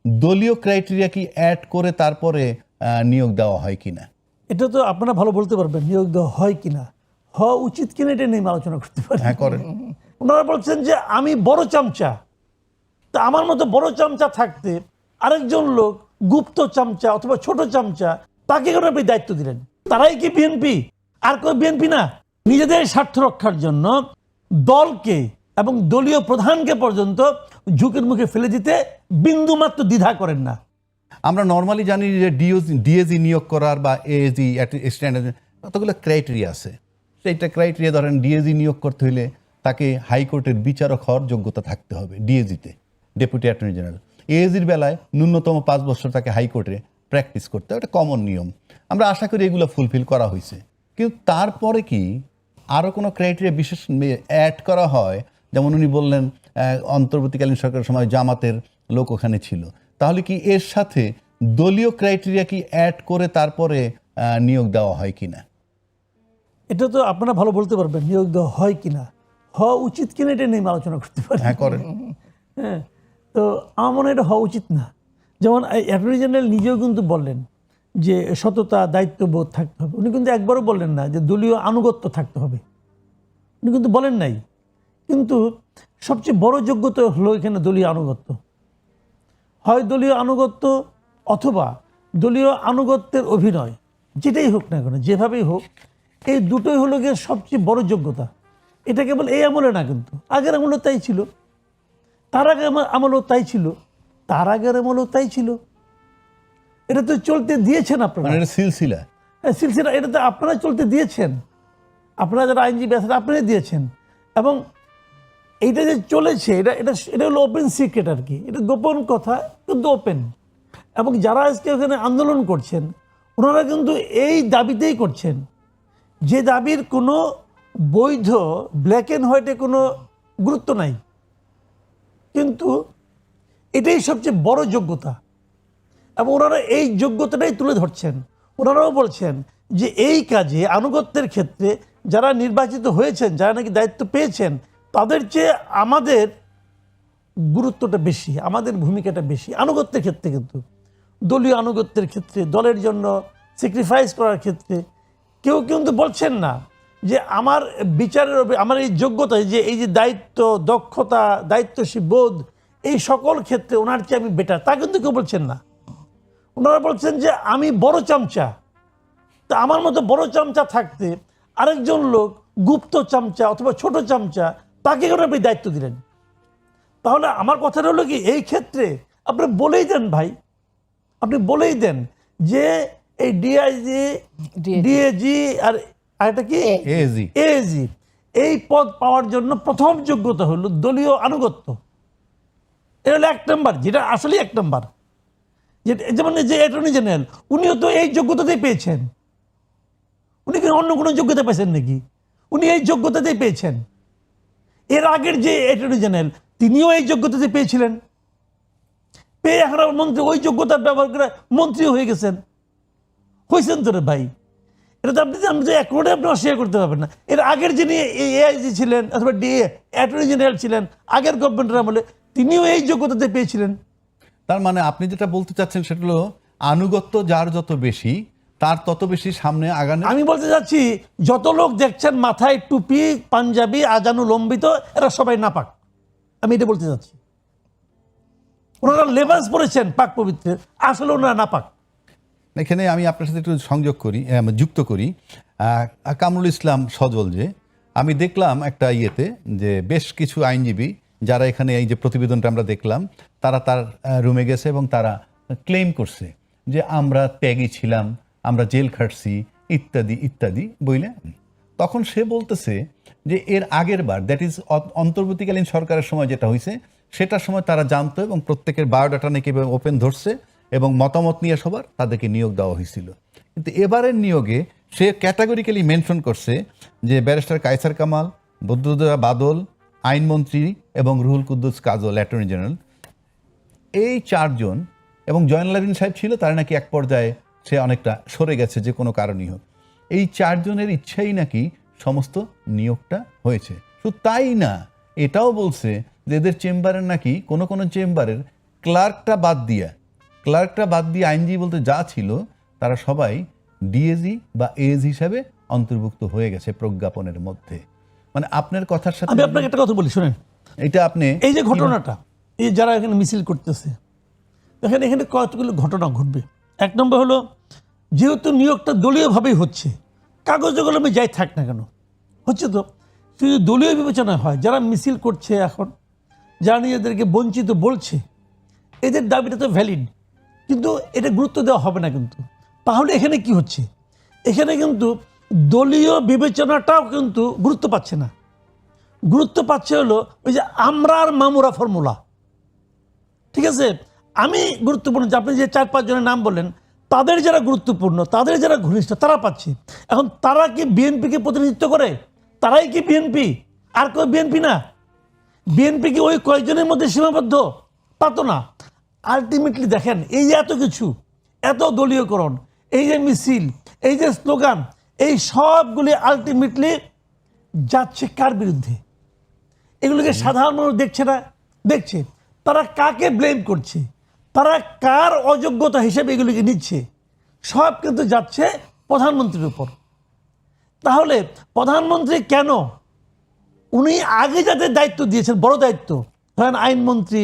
দলীয় ক্রাইটেরিয়া কি অ্যাড করে তারপরে নিয়োগ দেওয়া হয় কিনা? এটা তো আপনারা ভালো বলতে পারবেন নিয়োগ দেওয়া হয় কিনা, হওয়া উচিত কিনা, এটা নিয়ে আলোচনা করতে পারি। হ্যাঁ, করেন। ওনারা বলছেন যে আমি বড় চামচা, তা আমার মতো বড় চামচা থাকতে আরেকজন লোক গুপ্ত চামচা অথবা ছোট চামচা, তাকে কেন আপনি দায়িত্ব দিলেন? তারাই কি বিএনপি? আর কেউ বিএনপি না? নিজেদের স্বার্থ রক্ষার জন্য দলকে এবং দলীয় প্রধানকে পর্যন্ত ঝুঁকির মুখে ফেলে দিতে বিন্দুমাত্র দ্বিধা করেন না। আমরা নর্মালি জানি যে ডিএজি নিয়োগ করার বা এএজি কতগুলো ক্রাইটেরিয়া আছে। সেইটা ক্রাইটেরিয়া ধরেন ডিএজি নিয়োগ করতে হলে তাকে হাইকোর্টের বিচারক হওয়ার যোগ্যতা থাকতে হবে ডিএজিতে, ডেপুটি অ্যাটর্নি জেনারেল। এএজির বেলায় ন্যূনতম 5 বছর তাকে হাইকোর্টে প্র্যাকটিস করতে হবে, এটা কমন নিয়ম। আমরা আশা করি এগুলো ফুলফিল করা হয়েছে। কিন্তু তারপরে কি আরও কোনো ক্রাইটেরিয়া বিশেষ অ্যাড করা হয়? যেমন উনি বললেন অন্তর্বর্তীকালীন সরকারের সময় জামাতের লোক ওখানে ছিল, তাহলে কি এর সাথে দলীয় ক্রাইটেরিয়া কি অ্যাড করে তারপরে নিয়োগ দেওয়া হয় কিনা? এটা তো আপনারা ভালো বলতে পারবেন নিয়োগ দেওয়া হয় কিনা, হওয়া উচিত কিনা, এটা নিয়ে আলোচনা করতে পারি। হ্যাঁ, করেন। হ্যাঁ, তো আমার মনে হয় এটা হওয়া উচিত না। যেমন অ্যাটর্নি জেনারেল নিজেও কিন্তু বললেন যে সততা দায়িত্ববোধ থাকতে হবে। উনি কিন্তু একবারও বললেন না যে দলীয় আনুগত্য থাকতে হবে, উনি কিন্তু বলেন নাই। কিন্তু সবচেয়ে বড় যোগ্যতা হলো এখানে দলীয় আনুগত্য। হয় দলীয় আনুগত্য অথবা দলীয় আনুগত্যের অভিনয়, যেটাই হোক না কেন, যেভাবেই হোক, এই দুটোই হলো গিয়ে সবচেয়ে বড় যোগ্যতা। এটা কেবল এই আমলে না, কিন্তু আগের আমলেও তাই ছিল, তার আগে আমলেও তাই ছিল, তার আগের আমলেও তাই ছিল। এটা তো চলতে দিয়েছেন আপনারা, মানে এটা সিলসিলা। হ্যাঁ, সিলসিলা। এটা তো আপনারা চলতে দিয়েছেন, আপনারা যারা আইনজীবী আছেন আপনারাই দিয়েছেন। এবং এইটা যে চলেছে, এটা এটা এটা হলো ওপেন সিক্রেট আর কি, এটা গোপন কথা কিন্তু ওপেন। এবং যারা আজকে ওখানে আন্দোলন করছেন ওনারা কিন্তু এই দাবিতেই করছেন, যে দাবির কোনো বৈধ ব্ল্যাক অ্যান্ড হোয়াইটে কোনো গুরুত্ব নাই, কিন্তু এটাই সবচেয়ে বড় যোগ্যতা। এবং ওনারা এই যোগ্যতাটাই তুলে ধরছেন। ওনারাও বলছেন যে এই কাজে আনুগত্যের ক্ষেত্রে যারা নির্বাচিত হয়েছেন, যারা নাকি দায়িত্ব পেয়েছেন, তাদের চেয়ে আমাদের গুরুত্বটা বেশি, আমাদের ভূমিকাটা বেশি আনুগত্যের ক্ষেত্রে। কিন্তু দলীয় আনুগত্যের ক্ষেত্রে, দলের জন্য স্যাক্রিফাইস করার ক্ষেত্রে কেউ কিন্তু বলছেন না যে আমার বিচারের আমার এই যোগ্যতা, যে এই যে দায়িত্ব, দক্ষতা, দায়িত্বশীল বোধ, এই সকল ক্ষেত্রে ওনার চেয়ে আমি বেটার, তা কিন্তু কেউ বলছেন না। ওনারা বলছেন যে আমি বড় চামচা, তা আমার মতো বড় চামচা থাকতে আরেকজন লোক গুপ্ত চামচা অথবা ছোট চামচা, তাকে কেন আপনি দায়িত্ব দিলেন? তাহলে আমার কথাটা হলো কি, এই ক্ষেত্রে আপনি বলেই দেন ভাই, আপনি বলেই দেন যে এই ডিআইজি, ডিএজি আর এটা কি এএজি, এএজি, এই পদ পাওয়ার জন্য প্রথম যোগ্যতা হলো দলীয় আনুগত্য। এটা হলো 1 নম্বর, যেটা আসলে 1 নম্বর। যেমন যে অ্যাটর্নি জেনারেল, উনিও তো এই যোগ্যতাতেই পেয়েছেন। উনি কি অন্য কোনো যোগ্যতা পেয়েছেন নাকি? উনি এই যোগ্যতাতেই পেয়েছেন। এর আগের যে অ্যাটর্নি জেনারেল, তিনিও এই যোগ্যতাতে পেয়েছিলেন, পেয়ে এখন মন্ত্রী ওই যোগ্যতা ব্যবহার করে মন্ত্রীও হয়ে গেছেন। হয়েছেন তো রে ভাই, এটা তো আপনি এক কোণে আপনি অস্বীকার করতে পারবেন না। এর আগের যিনি এআইজি ছিলেন অথবা অ্যাটর্নি জেনারেল ছিলেন আগের গভর্নমেন্টের আমলে, তিনিও এই যোগ্যতাতে পেয়েছিলেন। তার মানে আপনি যেটা বলতে চাচ্ছেন সেটা হলো আনুগত্য যার যত বেশি তার তত বেশি সামনে আগানো। আমি বলতে চাচ্ছি যত লোক দেখছেন মাথায় টুপি, পাঞ্জাবি, আজানু লম্বিত, এরা সবাই নাপাক। আমি এটা বলতে চাচ্ছি, ওনারা লেবাস পরেছেন পাক পবিত্রের, আসলে ওনারা নাপাক। এখানে আমি আপনার সাথে একটু যুক্ত করি কামরুল ইসলাম সজল। যে আমি দেখলাম একটা ইয়েতে যে বেশ কিছু আইনজীবী যারা এখানে এই যে প্রতিবেদনটা আমরা দেখলাম, তারা তার রুমে গেছে এবং তারা ক্লেম করছে যে আমরা ত্যাগী ছিলাম, আমরা জেল খাটছি, ইত্যাদি ইত্যাদি বইলে। তখন সে বলতেছে যে এর আগের বার, দ্যাট ইজ অন্তর্বর্তীকালীন সরকারের সময় যেটা হয়েছে, সেটার সময় তারা জানতো এবং প্রত্যেকের বায়োডাটা নাকি ওপেন ধরছে এবং মতামত নিয়ে সবার তাদেরকে নিয়োগ দেওয়া হয়েছিল। কিন্তু এবারের নিয়োগে সে ক্যাটাগরিক্যালি মেনশন করছে যে ব্যারিস্টার কায়সার কামাল, বদরুদ্দোজা বাদল আইনমন্ত্রী এবং রুহুল কুদ্দুস কাজল অ্যাটর্নি জেনারেল, এই 4 জন, এবং জয়নুল আবেদিন সাহেব ছিল, তার নাকি এক পর্যায়ে সে অনেকটা সরে গেছে যে কোনো কারণই হোক। এই 4 জনের ইচ্ছাই নাকি সমস্ত নিয়োগটা হয়েছে। শুধু তাই না, এটাও বলছে যে এদের চেম্বারের নাকি কোনো চেম্বারের ক্লার্কটা বাদ দিয়ে আইনজীবী বলতে যা ছিল তারা সবাই ডিএজি বা এজ হিসাবে অন্তর্ভুক্ত হয়ে গেছে প্রজ্ঞাপনের মধ্যে। মানে আপনার কথার সাথে আমি আপনাকে একটা কথা বলি, শুনেন। এটা আপনি এই যে ঘটনাটা, এই যারা এখানে মিছিল করতেছে, দেখেন এখানে কতগুলো ঘটনা ঘটবে। এক নম্বর হলো, যেহেতু নিয়োগটা দলীয়ভাবেই হচ্ছে, কাগজে কলমে যাই থাক না কেন হচ্ছে, তো শুধু দলীয় বিবেচনা হয়। যারা মিছিল করছে এখন, যারা নিজেদেরকে বঞ্চিত বলছে, এদের দাবিটা তো ভ্যালিড, কিন্তু এটা গুরুত্ব দেওয়া হবে না। কিন্তু তাহলে এখানে কি হচ্ছে, এখানে কিন্তু দলীয় বিবেচনাটাও কিন্তু গুরুত্ব পাচ্ছে না। গুরুত্ব পাচ্ছে হলো ওই যে আমরা আর মামুরা ফর্মুলা। ঠিক আছে, আমি গুরুত্বপূর্ণ যে আপনি যে 4-5 জনের নাম বললেন, তাদের যারা গুরুত্বপূর্ণ, তাদের যারা ঘনিষ্ঠ, তারা পাচ্ছে। এখন তারা কি বিএনপিকে প্রতিনিধিত্ব করে? তারাই কি বিএনপি? আর কেউ বিএনপি না? বিএনপি কি ওই কয়েকজনের মধ্যে সীমাবদ্ধ? তা তো না। আলটিমেটলি দেখেন, এই যে এত কিছু, এত দলীয়করণ, এই যে মিছিল, এই যে স্লোগান, এই সবগুলি আলটিমেটলি যাচ্ছে কার বিরুদ্ধে? এগুলোকে সাধারণ মানুষ দেখছে না? দেখছে। তারা কাকে ব্লেম করছে? তারা কার অযোগ্যতা হিসেবে এগুলিকে নিচ্ছে? সব কিন্তু যাচ্ছে প্রধানমন্ত্রীর উপর। তাহলে প্রধানমন্ত্রী কেন, উনি আগে যাদের দায়িত্ব দিয়েছেন, বড় দায়িত্ব, ধরেন আইনমন্ত্রী,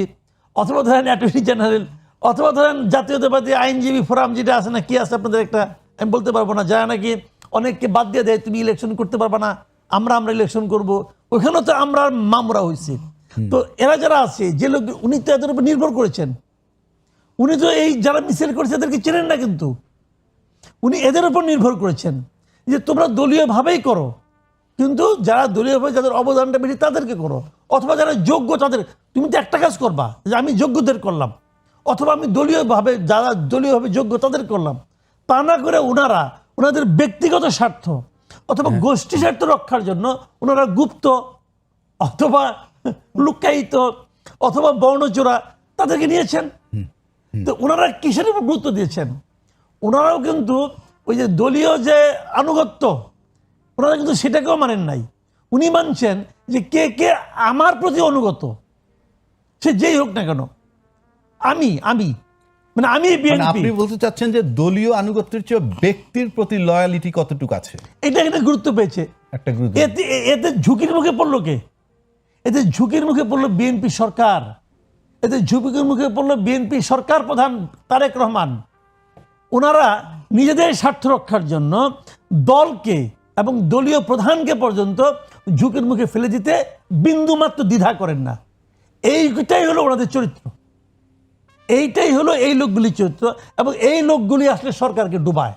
অথবা ধরেন অ্যাটর্নি জেনারেল, অথবা ধরেন জাতীয়তাবাদী আইনজীবী ফোরাম যেটা আছে না, কি আছে আপনাদের একটা, আমি বলতে পারবো না, যারা নাকি অনেককে বাদ দিয়ে দেয়, তুমি ইলেকশন করতে পারবা না, আমরা ইলেকশন করব, ওইখানেও তো আমরা মামরা হয়েছে। তো এরা যারা আছে, যে লোক, উনি তো এদের উপর নির্ভর করেছেন। উনি তো এই যারা মিছিল করেছে এদেরকে চেনেন না, কিন্তু উনি এদের উপর নির্ভর করেছেন যে তোমরা দলীয়ভাবেই করো, কিন্তু যারা দলীয়ভাবে যাদের অবদানটা বেশি তাদেরকে করো, অথবা যারা যোগ্য তাদের। তুমি তো একটা কাজ করবা যে আমি যোগ্যদের করলাম, অথবা আমি দলীয়ভাবে যারা দলীয়ভাবে যোগ্য তাদের করলাম। তা না করে ওনাদের ব্যক্তিগত স্বার্থ অথবা গোষ্ঠী স্বার্থ রক্ষার জন্য ওনারা গুপ্ত অথবা লুকায়িত অথবা বর্ণচোরা তাদেরকে নিয়েছেন। তো ওনারা কিসের উপর গুরুত্ব দিয়েছেন? ওনারাও কিন্তু ওই যে দলীয় যে আনুগত্য, ওনারা কিন্তু সেটাকেও মানেন নাই। উনি মানছেন যে কে কে আমার প্রতি অনুগত, সে যেই হোক না কেন, আমি মানে আমি বিএনপি। আপনি বলতে চাচ্ছেন যে দলীয় আনুগত্যের চেয়ে ব্যক্তির প্রতি লয়ালিটি কতটুকু আছে, এটা একটা গুরুত্ব পেয়েছে। একটা গুরুত্ব। এতে ঝুঁকির মুখে পড়লো কে? এতে ঝুঁকির মুখে পড়লো বিএনপি সরকার। এতে ঝুঁকির মুখে পড়লো বিএনপি সরকার প্রধান তারেক রহমান। ওনারা নিজেদের স্বার্থ রক্ষার জন্য দলকে এবং দলীয় প্রধানকে পর্যন্ত ঝুঁকির মুখে ফেলে দিতে বিন্দুমাত্র দ্বিধা করেন না। এইটাই হলো ওনাদের চরিত্র, এইটাই হলো এই লোকগুলির চরিত্র, এবং এই লোকগুলি আসলে সরকারকে ডুবায়।